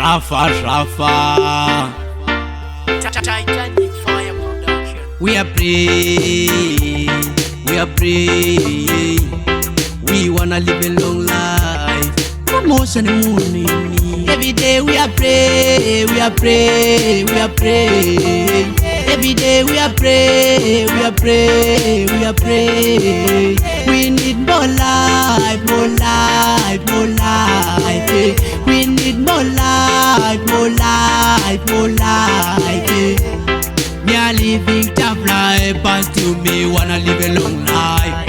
Rafa, Rafa. Titanic Fire Production. We are praying, we are praying. We wanna live a long life. Promotion and morning. Every day we are praying, we are praying, we are praying. Every day we are praying, we are praying, we are praying. We need more life, more life, more life. We need more life, more life, more life. Me a living tough life, but to me wanna live a long life.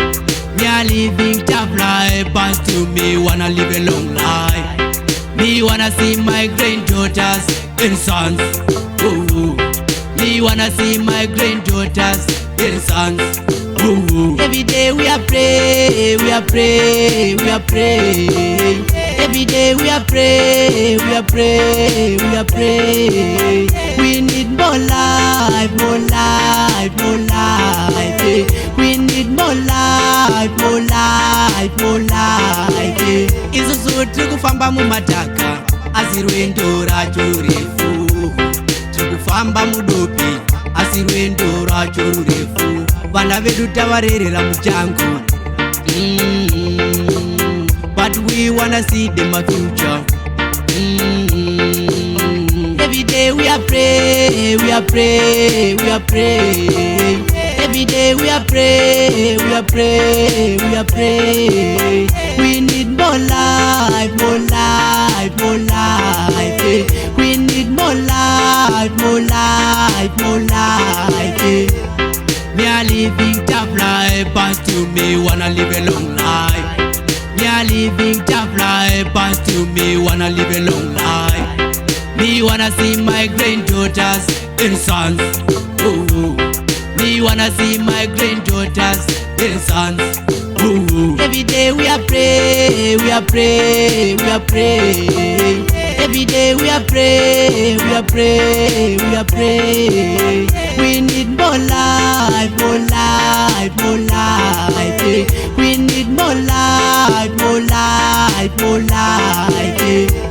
Me a living tough life, but to me wanna live a long life. Me wanna see my granddaughters and sons. Ooh. Me wanna see my granddaughters and sons. Ooh. Every day we are praying, we are praying, we are praying. Every day we are praying, we are praying, we are praying. We need more life, more life, more life. We need more life, more life, more life. Isusu tikufamba mumadhaka asi rwendo racho rurefu. Tikufamba mudopi asi rwendo racho rurefu. Vana vedu tavarerera mujangu. But we wanna see them a future. Every day we are praying, we are praying, we are praying. Every day we are praying, we are praying, we are praying. We need more life, more life, more life. We need more life, more life, more life. Me a living tough life, but to me wanna live a long life. Me a living tough life, but to me wanna live a long life. Me wanna see my granddaughters and sons. Ooh. Me wanna see my granddaughters and sons. Ooh. Every day we are praying, we are praying, we are praying. Every day we are praying, we are praying, we are praying. We need more life, more life, more life. We need more life, more life, more life.